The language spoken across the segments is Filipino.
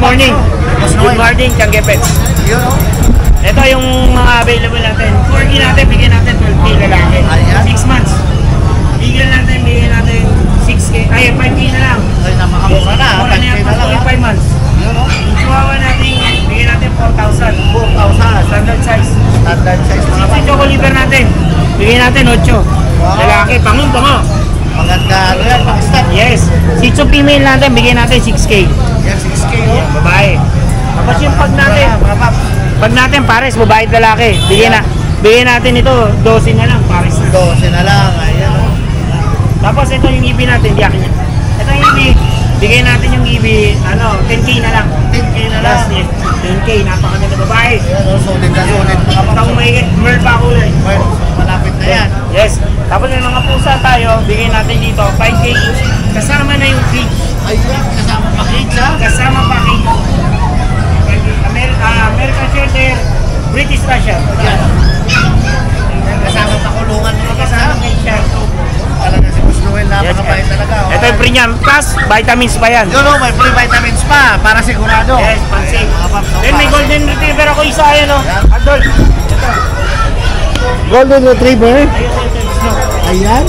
morning. Good morning, Tiangge Pets. Ito yung mga available natin. 4K natin, bigyan natin 12K lalaki. 6 months. Bigyan natin 6K. Ay, 5K na lang. Ay, napakamura na. Mura na yan, 4.5 months. Yung chihuahua natin, bigyan natin 4,000. 4,000. Standard size. Standard size mga Si Choco Liver natin, bigyan natin 8. Lalaki, pango. Maganda ano yan, Pakistan. Yes. Si Chu female natin, bigyan natin 6K. Yan, 6K Yan, babae. Tapos yung pag natin pares, babae at lalaki. Bigyan natin ito, 12 na lang, pares na. 12 na lang, ayan o. Tapos ito yung ibi natin, diyak niya. Ito yung ibi, bigyan natin yung ibi, 10K na lang. 10K na lang. Yes, 10K, napakaganda babae. Ayan o, sulit na sulit mga Taong may mer pa kulay. Malapit na yan. Yes. Tapos yung mga pusa tayo, bigyan natin dito, 5K. Kasama na yung cage. Ayan, kasama package ha. Kasama package. American Shorter, British Russian. Yan. Kasama pakulungan mga Kasama kasama. cage siya. Talaga si Boss Noel, napakabait talaga. oh. Ito yung premium, plus vitamins pa yan. Yun o, may free vitamins pa, para sigurado. Yes, pansin. Then may golden retriever ako isa, ayan o. Yan. Adult. Ito. Golden Retriever. Ayun. Ayan.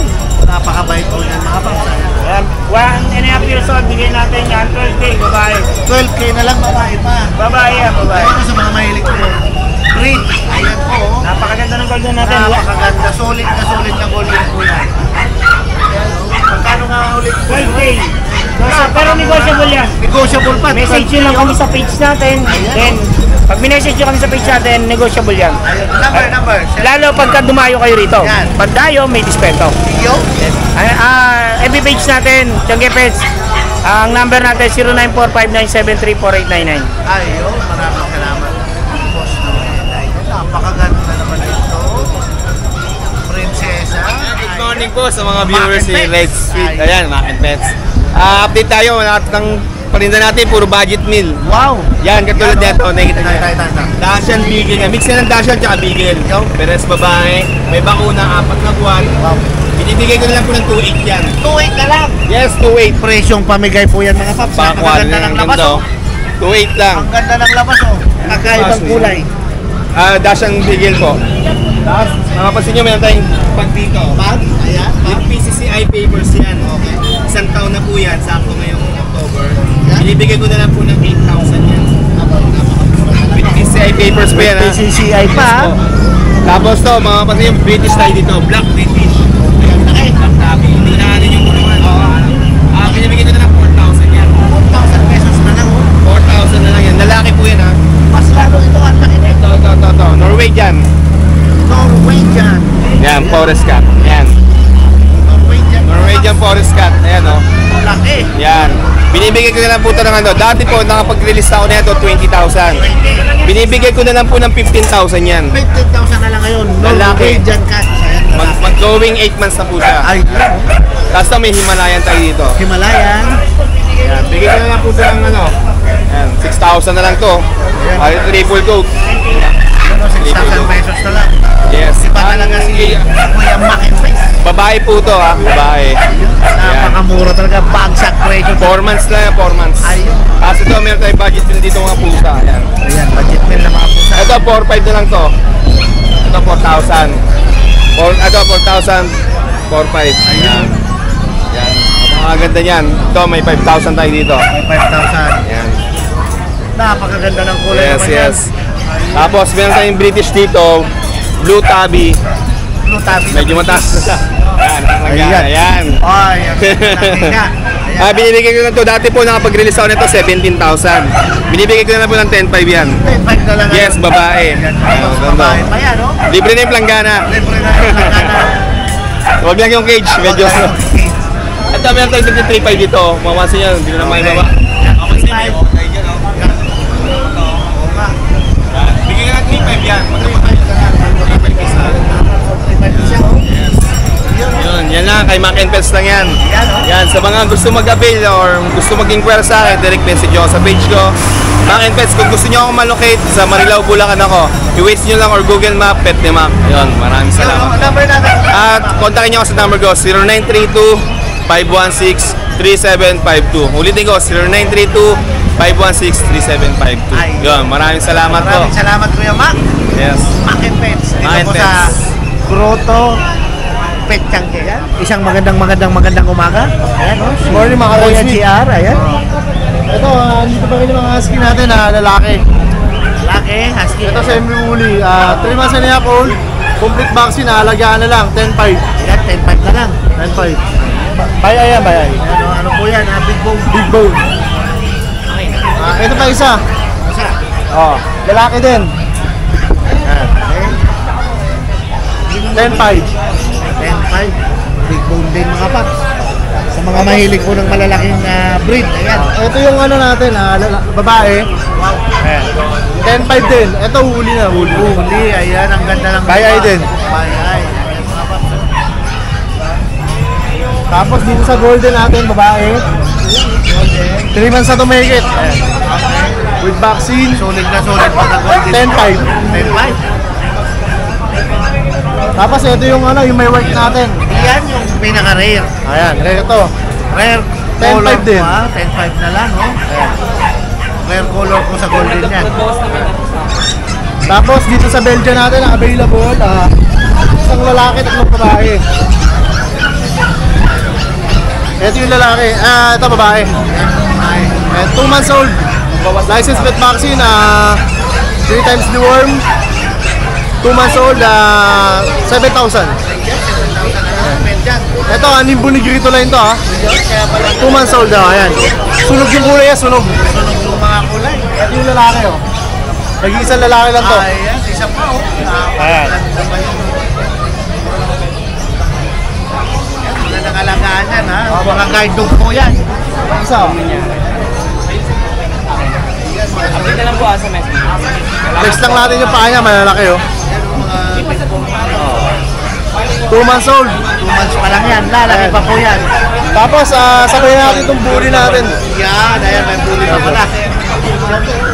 Napakabait po yan mga paps. Ayan. 1.5 years old, bigyan natin yan. 12K, babae. 12K na lang babae pa. Babae yan, babae. Ayan sa mga mahilig ko. Breed. Ayan po. oh. Napakaganda ng golden natin. Napakaganda. Solid na golden po yan. Ayan, oh. Magkano nga ulit? 12K. Pero negotiable yan. Negotiable pa. Message nyo lang kami sa page natin. Then, pag minessage nyo kami sa page natin, negotiable yan. Ayan. Number. Lalo pagka dumayo kayo rito. Yan. Pag dayo, may dispento. Yo. FB page natin, Tiangge Pets. Ang number natin, 0945973489. Ayun. Maraming salamat. Boss Noel. Ayun. Napakaganda naman ito. Prinsesa. Good morning po sa mga viewers ni Mac and Red Pets. Street. Ay. Ayan, Mac and Pets. Update tayo, lahat ng paninda natin, puro budget meal. Wow. Yan, katulad Yan, nito, oh. nakikita nyo. Tay. Dashan, Beagle. Mix na ng Dashan tsaka Beagle. Peres babae, may bakuna, 4 na buwan. Wow. Binibigay ko na lang po ng 2.8 yan. 2.8 na lang. Yes, 2.8. Presyong pamigay po yan mga paps. Bakwan, Ang ganda ng labas oh. 2.8 lang. Ang ganda ng labas oh. Kakaibang kulay. Dashan Beagle po. Tapos, makapansin nyo, meron tayong pag dito. Pag? Ayan. Yung PCCI papers yan. Okay. Isang taon na po yan, sakto ngayong October. Yan. Binibigay ko na lang po ng 8,000 yan. With PCCI papers pa yan ha. PCCI pa. Yes po. Tapos to, mga kapatid yung British tayo dito, Black British. Ayan na eh. Black Tabby. Hindi na natin yung kulungan. Binibigay ko na lang 4,000 yan. 4,000 pesos na lang oh. 4,000 na lang yan. Lalaki po yan ha. Mas lalo ito ang laki na ito. Ito. Norwegian. Norwegian. Yan, Forest Cat. Yan. Norwegian Forest Cat. Ayan o. Laki. Yan. Binibigay ko na lang po ito ng ano. Dati po, nakapag-release ako na ito, 20,000. Binibigay ko na lang po ng 15,000 yan. 15,000 na lang ngayon. Lalaki. Norwegian cat. Ayan. Mag-going 8 months na po siya. Ay, Tapos na may Himalayan tayo dito. Himalayan. Yan. Bigay ko na lang po ito ng ano. Yan. 6,000 na lang to. Ay, triple coat. 6,000 pesos na lang. Yes. Iba talaga si Kuya Mac and Pets. Babae po to ha. Babae. Napakamura talaga. Bagsak presyo. 4 months na yan. 4 months. Ayun. Tapos ito, meron tayong budget din dito mga pusa. Yan. Ayan, budget meal na mga pusa. Ito, 4,500 na lang to. Ito, 4,000. Ito, 4,000. 4,500. Ayan. Yan. Ang ganda niyan. Ito, may 5,000 tayo dito. May 5,000. Yan. Napakaganda ng kulay Yes, naman yes. Tapos, meron tayong British dito. Blue Tabby. Blue Tabby. Medyo mataas na siya. Yan. Ayan. Ay, laki nga. Binibigay ko na to. Dati po nakapag-release ako nito 17,000. Binibigay ko na po ng 10,500 yan. 10,500 na lang. Yes, babae. Ayan, Ayan, babae pa yan, no? Libre na yung planggana. Libre na yung plangana. Huwag lang yung cage. Medyo. Ito, meron tayong 53.5 dito. Mamansin nyo, hindi ko na makibaba. Okay sa inyo. Okay dyan, oh. Oo nga. Bigyan ka ng 3.5 yan. Magkapatay. 3.5 isa. 35 siya, oh. Yun, yan lang. Kay Mac and Pets lang yan. Yan, oh. Yan, sa mga gusto mag-avail or gusto mag-inquire sa akin, direct message ako sa page ko. Mac and Pets, kung gusto nyo akong malocate sa Marilao, Bulacan ako, i-waste nyo lang or Google Map, Pet ni Mac. Yun, maraming Yan, oh. salamat. Number natin. At kontakin nyo ako sa number ko, 0932-516-0939. 3752. Ulitin ko, 0932-516-3752. Ay. Yun, maraming salamat po. Maraming salamat Kuya Mac. Yes. Mac and Pets. Dito Mac and po sa Pets. Grotto Pet Changke. Isang magandang umaga. Ayan, oh. Si Morning, mga Kuya ka-Rosby. GR, ayan. Ito, dito pa rin yung mga husky natin na lalaki. Laki, husky. Ito sa Emily, 3 months and a half old. Complete vaccine, alagaan na lang, 10.5. Ayan, 10.5 na lang. 10.5. Bayay yan, bayay. Ano po yan, big bone. Big bone. Ito pa isa. Isa. Oh, lalaki din. Ayan. 10.5. 10.5. Big bone din mga paps. Sa mga mahilig po ng malalaking breed. Ayan. Ito yung ano natin, babae. Wow. Ayan. 10.5 din. Ito huli na, huli. Huli, ayan, ang ganda ng Bayay mukha. din. Bayay. Ayan mga paps. Tapos dito sa golden natin, babae. 3 months na to make it. With vaccine. Solid na solid pa na golden. 10.5. 10.5. Tapos ito yung ano, yung may work natin. Yan yung pinaka-rare. Ayan, ito. Rare 10.5 color din. po, 10.5 na lang, oh. Ayan. Rare color po sa golden yan. Tapos dito sa Belgian natin, ang available, isang lalaki, 3 babae. Ito yung lalaki, ito babae. Ay, 2 months old. License pet vaccine, 3 times deworm. 2 months old, 7,000. Ito, animbo ni Grito line to, 2 months old, ayan. Sunog yung kulay, sunog. sunog yung mga kulay. Ito yung lalaki, oh. Nag-iisang lalaki lang to. Ayan, isa pa, oh. Ayan. Ganda pa yun. Yan, ganda ng alagaan yan, ha. Mga guide dog po yan. Isa, oh. Update na lang po sa message. Flex lang natin yung paa niya, malalaki, oh. Yan, mga 2 months old. 2 months pa lang yan. Lalaki pa po yan. Tapos, sabayan natin itong bully natin. Yan, ayan, may bully pa pala.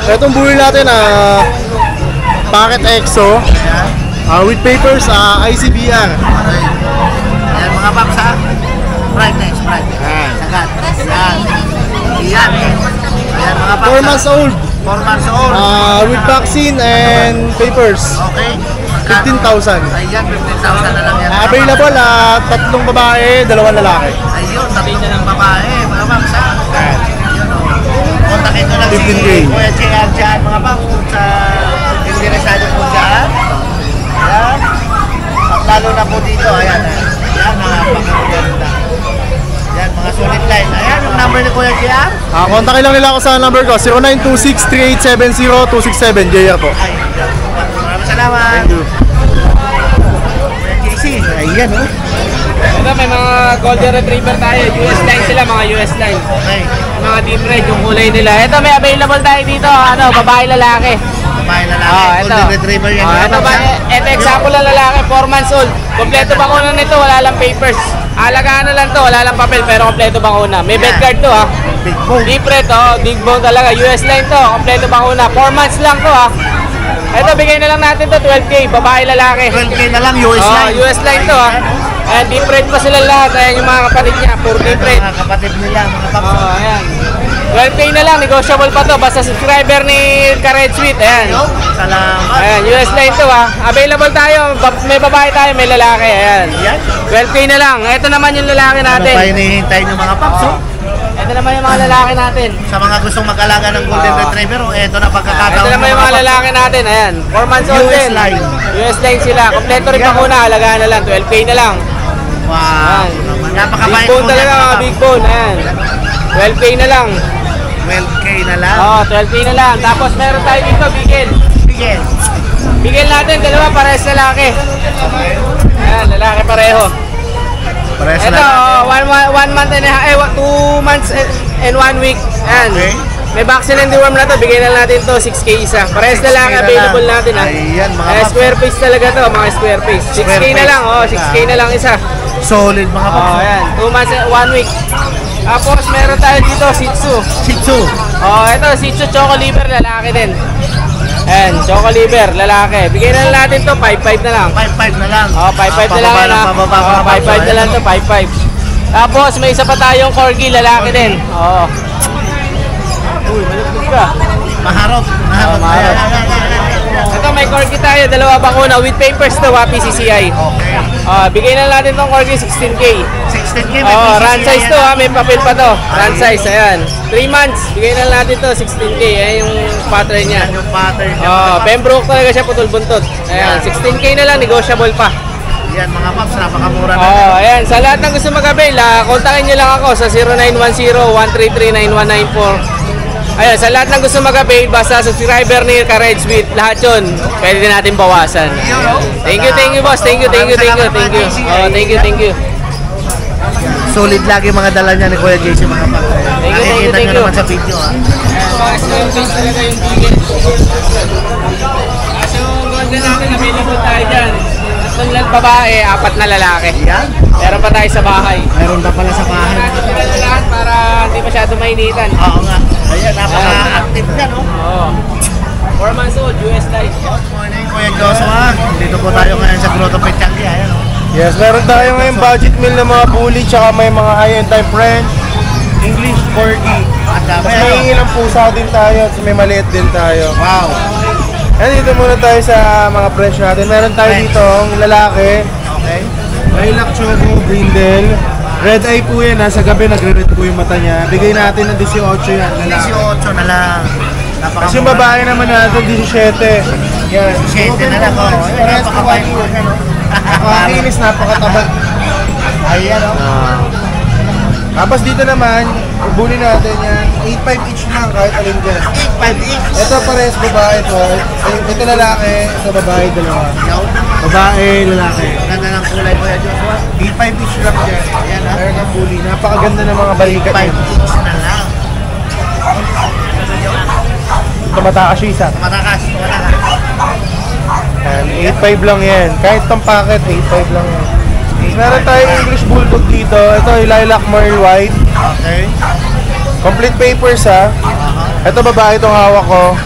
Itong bully natin, Packet EXO, Ayan. with papers, ICBR. Ayan, mga paps, ha. Brightness, brightness. Sagat. Ayan. Ayan. Ayan, mga paps. 4 months old, 4 months old. with vaccine and papers. Okay. 15,000. Ayan, 15,000 na lang yan. Available, 3 babae, 2 lalaki. Ayun, tatlong babae, mga paps, ha. Ayun, oh. Kontakin ko lang 15K. si Kuya JR dyan, mga paps, kung sa interesado po dyan. Ayan. At lalo na po dito, ayan. Ayan, mga pagkakaganda. Ayan, mga solid line. Ayan, yung number ni Kuya JR. Kontakin lang nila ako sa number ko, 0926-3870-267, JR po. Ay, maraming salamat. Thank you. Kuya JC, ayan, oh. Ito may mga golden retriever tayo. US line sila, mga US line. Okay, Mga deep red yung kulay nila. Ito may available tayo dito. Ano, babae lalaki. babae lalaki, Ito. golden retriever yan. mga Ito paps, ba, ha. ito example ng lalaki, 4 months old. Kompleto bakuna nito, wala lang papers. Alagaan na lang to, wala lang papel, pero kompleto bakuna. May bed card to ha. Big bone. Deep red to, big bone talaga. US line to, kompleto bakuna. 4 months lang to ha. Ito, bigay na lang natin to, 12K, babae lalaki. 12K na lang, US Oh, line. US line to ha. Ayan, deep red pa sila lahat. Ayan yung mga kapatid niya, puro deep red. Mga kapatid nila, mga paps. Oh, ayan. 12K na lang, negotiable pa to. Basta subscriber ni Ka-Red Sweet. Ayan. Ayun, salamat. Ayan, US line to ha. Available tayo. May babae tayo, may lalaki. Ayan. Yan. 12K na lang. Ito naman yung lalaki Ano natin. pa hinihintay ng mga paps, oh? Ito naman yung mga lalaki natin. Sa mga gustong mag-alaga ng Golden Retriever, oh, eto na pagkakataon. Ito naman yung mga lalaki natin. Ayan. 4 months old US din. line. US line sila. Kompleto rin pa kuna. Alagaan na lang. 12K na lang. Wow. Ayan. Napakabait Big bone po talaga yan, mga mga big bone. Ayan. 12K na lang. 12K na lang. Oh, 12K na lang. Tapos meron tayo dito, bigel. Bigel. Bigel natin, dalawa parehas lalaki. Ayan, lalaki pareho. Parehas Ito, na. 1 month and a half, 2 months and 1 week. Ayan. Okay. May vaccine and deworm na to, bigay na natin to, 6K isa. Parehas 6K lalaki, na available lang. natin ha. Ayan, mga Eh, paps. square face talaga to, mga square face. 6K Square na face. lang, 6K na lang isa. Solid mga paps. Oh, ayan, 2 months and 1 week. Tapos meron tayo dito, Shih Tzu. Shih Tzu. Oh, ito, Shih Tzu Choco Liver, lalaki din. Ayan, Choco Liver, lalaki. Bigyan na lang natin to, 5.5 na lang. 5.5 na lang. Oh, 5.5 na lang Pababa na. ng pababa, Oh, mga paps. 5.5 na lang to, 5.5. Tapos may isa pa tayong corgi, lalaki din. Oo. Uy, malapit ka. Maharap. Maharap. Ito may corgi tayo, dalawa bakuna with papers to, PCCI. Okay. Bigay na natin tong corgi 16K. 16K may Oh, PCCI run size to yan. ha, may papel pa to. Run size, ayan. 3 months, bigay na natin to 16K. Ayan yung pattern niya. Yan yung pattern niya. Oh, Pembroke talaga siya, putol buntot. Ayan, 16K na lang, negotiable pa. Yan mga paps, napakamura na. Oh, ayan, sa lahat ng gusto mag-avail, kontakin niyo lang ako sa 0910-133-9194. Ayan, sa lahat ng gusto mag-avail, basta subscriber ni Ka-Reds with lahat yun, pwede din natin bawasan. Thank you boss. Thank you. Oh, thank you. Solid lagi mga dala niya ni Kuya JC mga paps. Thank you. Nakikita nyo naman sa video ha. Mga small face talaga yung bigel. So, golden natin, available tayo dyan. Tatlong lang babae, 4 na lalaki. Yan. Meron pa tayo sa bahay. Mayroon pa pala sa bahay. Ito na lahat para hindi masyado mainitan. Oo nga. Ayan, napaka-active niya no. Oo. 4 months old, US life. Good morning Kuya Joshua. Dito po tayo ngayon sa Grotto Pechanggi. Ayan o. Yes, meron tayo ngayon budget meal ng mga bully, tsaka may mga high-end type French, English, Corgi. Ang dami Tapos may ano. ilang pusa din tayo, at may maliit din tayo. Wow. And dito muna tayo sa mga presyo natin. Meron tayo French. dito ang lalaki, Okay. Lilac Choco, Brindle. Red eye po yan, nasa gabi nagre-red po yung mata niya. Bigay natin ng 18 yan, lalaki. 18 na lang. Kasi yung babae naman natin, 17. Yan. 17 na lang. Oh. Ayan, napakabait po. Nakakakinis, napakatabag. Ayan o. Tapos dito naman, bully natin yan. 8.5 each lang kahit alin dyan. 5 each. Ito pares babae to. Ito lalaki, ito babae, dalawa. Yaw. Babae, lalaki. Ganda ng kulay Kuya Joshua. 8.5 each lang dyan. Ayan ha. Meron kang bully. Napakaganda ng mga balikat 5 niya. each na lang. Ito Matakashisa. Matakas. Yan, 8.5 lang yan. Kahit pang packet, 8.5 lang yan. Meron tayong English Bulldog dito. Ito, Lilac Merle White. Okay. Complete papers ha. Ito babae itong hawak ko.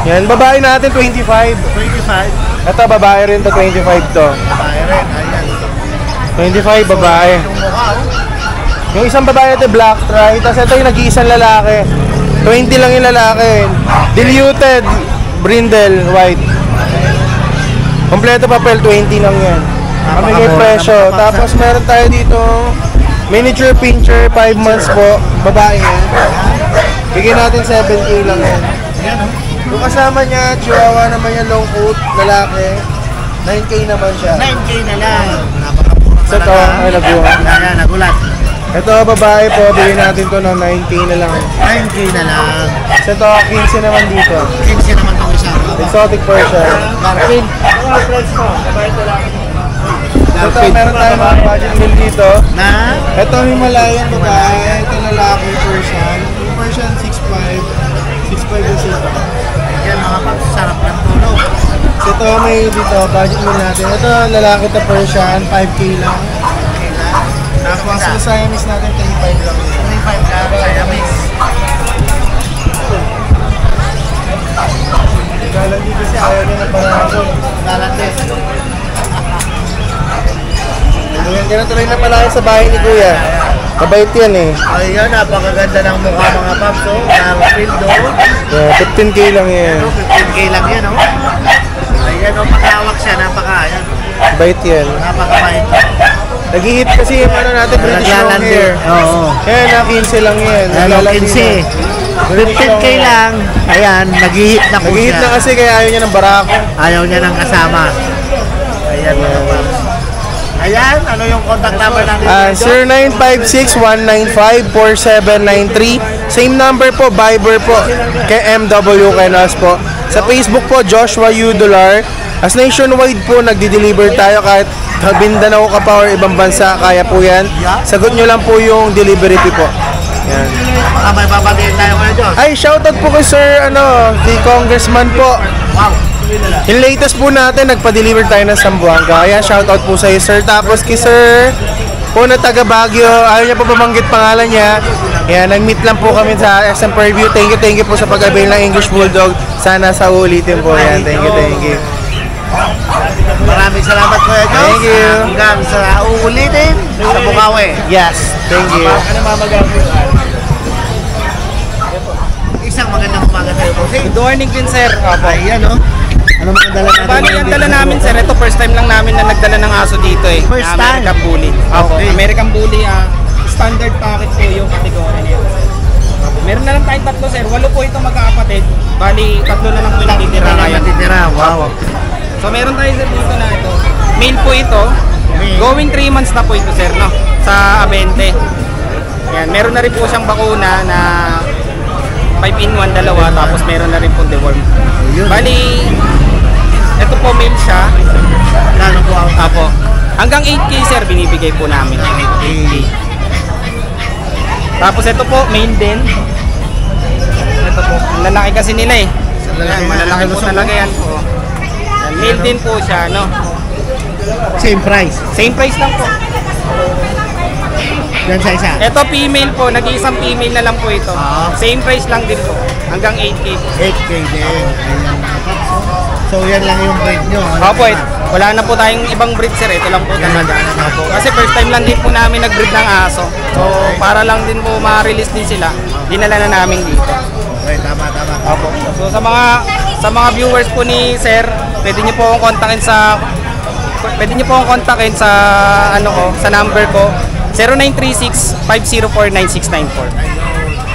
Yan, babae natin 25. 25. Ito babae rin to, 25 to. Babae rin. Ayan. 25 babae. Yung mukha o. Yung isang babae ito black try, tapos ito yung nag-iisang lalaki. 20 lang yung lalaki. Diluted brindle white. Kompleto papel 20 lang yan. Kamigay presyo. Tapos meron tayo dito miniature pincher 5 months po, babae yan. Bigyan natin 7K lang yan. Ayan o. Yung kasama niya, chihuahua naman yan, long coat, lalaki. 9K naman siya. 9K na lang. Napakamura Sa to, ay naguha. Ayan, nagulat. Ito babae po, bigyan natin to ng 9K na lang. 9K na lang. Sa to, 15 naman dito. 15 naman itong isa. Exotic Persian. Garfield. Ito, meron tayong mga budget meal dito. Na? Ito, Himalayan babae. Ito, lalaki Persian. Yung Persian, 6'5". 6'5" yung sito. Ayan mga paps, sarap ng tulog. So, ito, may dito, budget meal natin. Ito, lalaki to Persian, 5K lang. Okay lang. Tapos, yung Siamese natin, 3.5 lang. 25 lang, Siamese. Galang dito si ayaw niya ng barako. Lalates. Ganun tuloy na pala sa bahay ni Kuya. Kabait yan eh. Ayan, napakaganda ng mukha mga paps. Oh. Garfield o. Yeah, 15K lang yan. 15K lang yan o. Ayan o, pakawak siya. Ayan. Bait yan. Napakabait. Nag-hit kasi yung ano natin, British long Naglalandi. hair. Oo. Kaya na 15 lang yan. Ayan, Naglalandi 15. na. 15K lang. Ayan, nag-hit na po Nag-hit siya. na kasi kaya ayaw niya ng barako. Ayaw niya ng kasama. Ayan mga paps. Ayan, ano yung contact number natin? 0956-195-4793. Same number po, Viber po. Kay MW Kenos po. Sa Facebook po, Joshua Udular. As nationwide po, nagdi-deliver tayo kahit Mindanao ka pa or ibang bansa, kaya po yan. Sagot nyo lang po yung delivery fee po. Yan. Baka may babatiin tayo kayo, Diyos. Ay, shoutout po kay Sir, kay Congressman po. Wow. Yung latest po natin, nagpa-deliver tayo ng Zamboanga. Kaya shoutout po sa iyo, Sir. Tapos kay Sir po na taga Baguio, ayaw niya po babanggit pangalan niya. Yan, nag-meet lang po kami sa SM Preview. Thank you po sa pag-avail ng English Bulldog. Sana sa ulitin po yan. Thank you. Maraming salamat Kuya Jones. Thank you. Hanggang sa uulitin sa Bukawi. Yes, thank you. Ano mamagawa? Isang magandang umaga sa'yo, Jose. Good morning din, sir. Opo. Ayan, no? Ano mga dala natin? Bali, ang dala namin, sir, ito first time lang namin na nagdala ng aso dito eh. First time? American Bully. Opo, Okay. American Bully, standard package po yung kategory niya. Meron na lang tayong tatlo, sir. 8 po ito magkakapatid. Bali, 3 na lang po yung natitira ngayon. Natitira, wow. So, meron tayo, sir, dito na ito. Male po ito. Male. Going 3 months na po ito, sir, no? Sa Abente. Yan, meron na rin po siyang bakuna na 5-in-1 dalawa, tapos meron na rin po deworm. Yun. Bali, ito po male siya. Lalo po ako. Apo. Hanggang 8K, sir, binibigay po namin. 8K. Tapos ito po, male din. Ito po, ang lalaki kasi nila eh. Lalaki Yan, na, malalaki po lusok, talaga yan po. Yan, male din po siya, no? Same price. Same price lang po. Yan sa isa. Ito female po, nag-iisang female na lang po ito. Ah. Same price lang din po. Hanggang 8K. 8K din. Ayan. So yan lang yung breed nyo. Opo, wala na po tayong ibang breed, sir. Ito lang po talaga. Opo. Kasi first time lang din po namin nag-breed ng aso. So para lang din po ma-release din sila, dinala na namin dito. Okay, tama. Opo. So sa mga viewers po ni sir, pwede niyo po akong kontakin sa ano ko, sa number ko 0936-504-9694.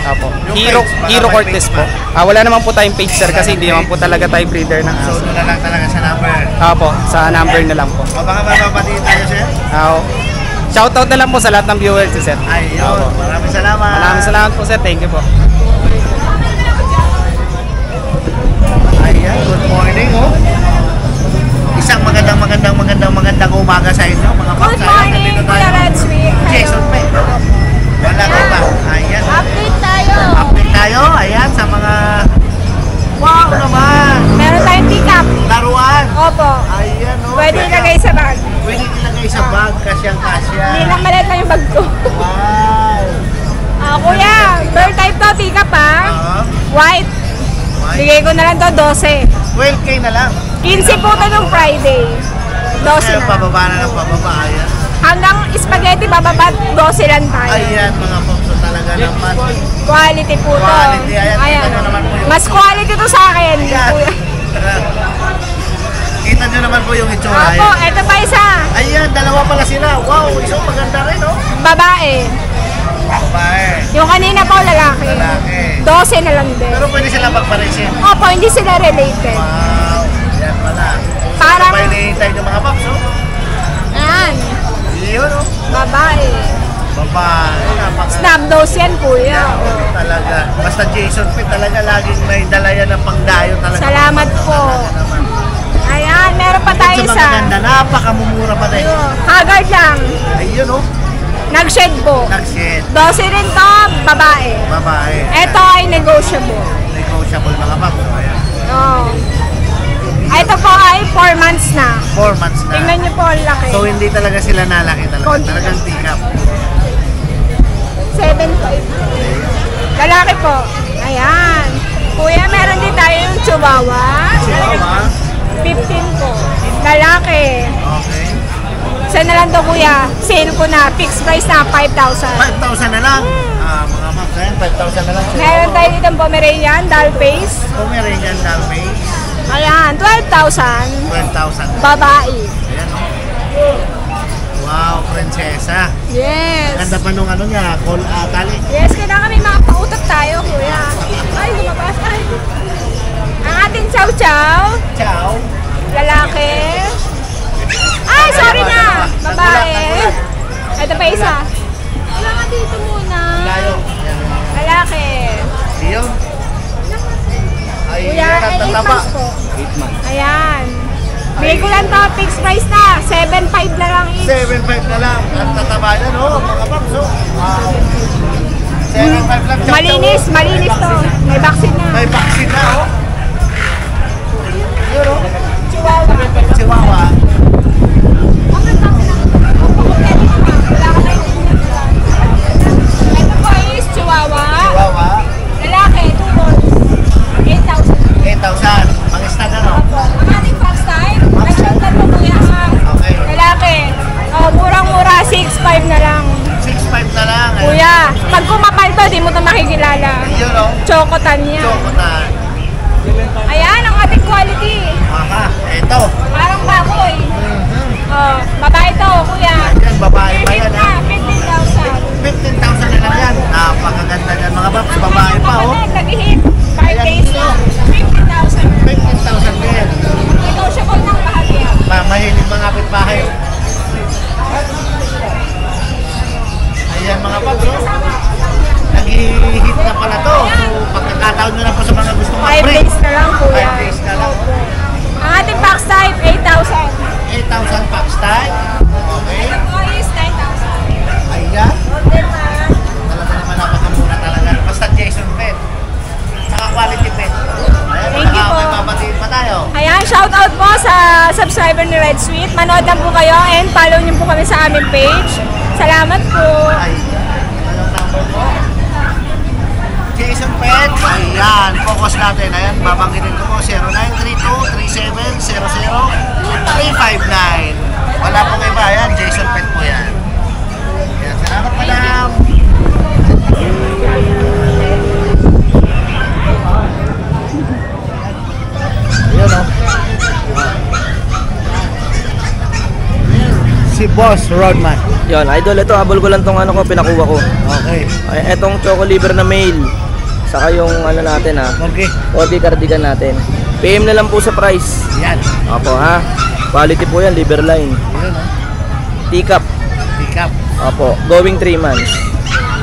Opo. Hero Cortez po. Wala naman po tayong page, sir, kasi hindi naman po talaga tayo breeder ng So aso. doon na lang talaga sa number. Opo, sa number na lang po. O baka mapapatiin tayo, sir? Shoutout na lang po sa lahat ng viewers, sir. Ayun. Opo. Maraming salamat. Maraming salamat po, sir. Thank you po. Ayan, good morning, oh. Isang magandang umaga sa inyo, mga Good paps. morning, Kuya Redsweet. Jason Pe. Wala ko ba? Ayan. Update tayo. Update tayo. Ayan, sa mga... Wow naman! Meron tayong pick-up. Laruan. Opo. Ayan, oh. Pwede ilagay sa bag. Pwede ilagay sa bag, kasyang-kasya. Hindi lang maliit lang yung bag ko. Wow. Kuya, bird type to, pick-up ha. White. Bigay ko na lang to, 12. 12K na lang. 15 po to nung Friday. 12 Kaya na. pababa na ng pababa. Ayan. Hanggang spaghetti bababa, 12 lang tayo. Ayan, mga paps. So, talaga naman. Quality po to. Quality. Ayan, Ayan. tingnan nyo naman po yung... Mas quality to sa akin. Ayan. Kuya. Kita nyo naman po yung itsura. Opo, Ayan. eto pa isa. Ayan, dalawa pala sila. Wow, isang maganda rin, oh. Babae. Babae. Yung kanina po, lalaki. Lalaki. 12 na lang din. Pero pwede sila magparesin. Opo, hindi sila related. Wow, yan pala. Parang- Ano ba hinihintay ng mga paps, oh? Ayan, Yun, oh. babae. Babae. Snap nose yan, kuya. Talaga. Basta Jason Pitt talaga laging may dala yan ng pangdayo talaga. Salamat po. Naman. Ayan, meron pa tayo Sa isa. magaganda, napakamumura pa tayo. Haggard lang. Ayun, oh. Nag-shed po. Nag-shed. 12 rin to, babae. Babae. Ito ay negotiable. Negotiable mga paps. Oh, ayan. Oh. Ito po ay 4 months na. 4 months na. Tingnan niyo po ang laki. So hindi talaga sila nalaki talaga. Konti. Talagang tikap. 7.5. Lalaki po. Ayan. Kuya, meron din tayo yung chihuahua. Chihuahua. 15 po. Lalaki. Okay. Saan na lang to, kuya? Sale ko na. Fixed price na, 5,000. 5,000 na lang. Mga paps, ayan, 5,000 na lang. Meron tayo dito ng Pomeranian, doll face. Pomeranian Dalmate. Ayan, 12,000. 12,000. Babae. Ayan, oh. Wow, prinsesa. Yes. Ganda pa nung ano niya, tali. Yes, kailangan may mga pautot tayo, kuya. Ay, lumabas. Ay. Ang ating chow chow, Ciao. lalaki. Ay, sorry na. Babae. Ito pa isa. Wala ka dito muna. Layo. Ayan. Lalaki. Yun. Ay, Kuya, yan ang 8 tataba. months po. 8 months. Ayan. Bigay ko lang to, fixed price na. 7.5 na lang each. 7.5 na lang. Ang tataba niya, no? Mga paps, oh. Wow. 7.5 lang. Ciao, Malinis, ciao. malinis to. May vaccine na. May vaccine na, oh. Yun, oh. Chihuahua. Chihuahua. Ito po is Chihuahua. Chihuahua. Lalaki, 2 months. 8,000. 8,000. Pang-stand, ano? Opo. Ang ating fox type, nag-short na po kuya. chocotan niya. Chocotan. Ayan, ang ating quality. Aha, ito. Parang baboy. Oh, babae to, kuya. Ayan, babae pa yan, ha? 15,000. 15,000 na lang yan. Napakaganda yan mga paps. Babae pa, oh. Nag-hit. 5 days na. 15,000. 15,000 din. Negotiable ng bahagya. Mahilig mga kapitbahay. Ayan mga paps, oh. Nag-hit na pala to. So, pagkakataon nyo na po sa mga gusto 5 mag-break. days na lang, kuya. 5 days na lang. Ang ating box type, 8,000. 8,000 packs tayo. Okay. All is 9,000. Ayan. Talaga naman napakamura talaga. Basta Jason Pet. Saka quality pet. Ayan, Thank you po. may babatiin pa tayo. Ayan, shoutout po sa subscriber ni Red Sweet. Manood lang po kayo and follow niyo po kami sa aming page. Salamat po. Ayan. Anong number po? Jason Pet. Ayan. Focus natin. Ayan. Babanggitin ko po. 0932-3700-359. Wala pong iba. Ayan. Jason Pet po yan. Ayan. Salamat madam. Ayan o. Si Boss Rodman. Yun, idol, ito habol ko lang tong ano ko, pinakuha ko. Okay. Ay, etong choco liver na male. Saka yung ano natin ha, Okay. Odi cardigan natin. PM na lang po sa price. Yan. Opo ha. Quality po yan, liver line. Ayan o. Teacup. Pick up. Opo, going 3 months.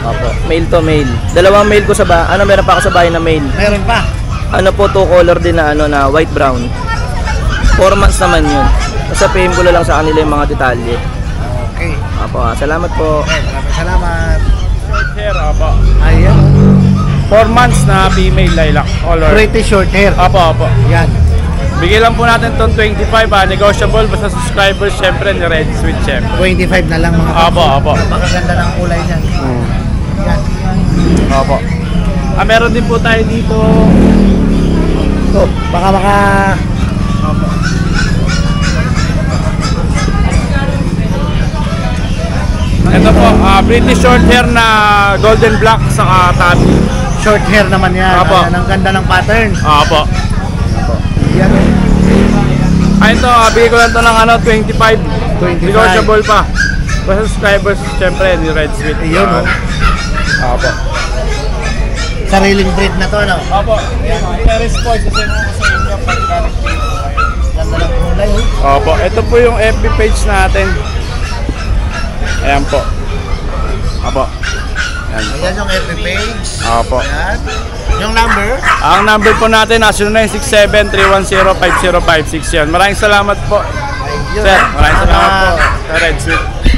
Opo, male to male. Dalawang male ko sa ano meron pa ako sa bahay na male. Meron pa. Ano po, 2 color din na ano na white brown. 4 months naman yun. Basta PM ko na lang sa kanila yung mga detalye. Okay. Opo, salamat po. Okay, maraming salamat. Short hair, apo. Ayan. 4 months na female lilac color. Pretty short hair. Apo, apo. Yan. Bigay lang po natin itong 25 negotiable basta subscribers syempre ni Red Sweet syempre. 25 na lang mga Apo, apo. Napakaganda ng kulay niyan. Yan. Apo. Meron din po tayo dito. So, baka Ito po, British short hair na golden black saka tabby. short hair naman yan. Apo. Ayan, ang ganda ng pattern. Apo. Yan. Ito, bigay ko lang ito ng 25. 25. Negotiable pa. Basta subscribers syempre ni Red Sweet. Ayun, oh. Apo. Sariling breed na to, no? Apo. Yan, i-response kasi mo sa inyo pagkalit. Ganda ng kulay, oh. Opo, ito po yung FB page natin. Ayan po. Opo. Ayan. Ayan yung FB page. Opo. Ayan. Yung number. Ang number po natin, 0967-310-5056 yan. Maraming salamat po. Ayun. Sir, maraming salamat po. Sa Red Sweet.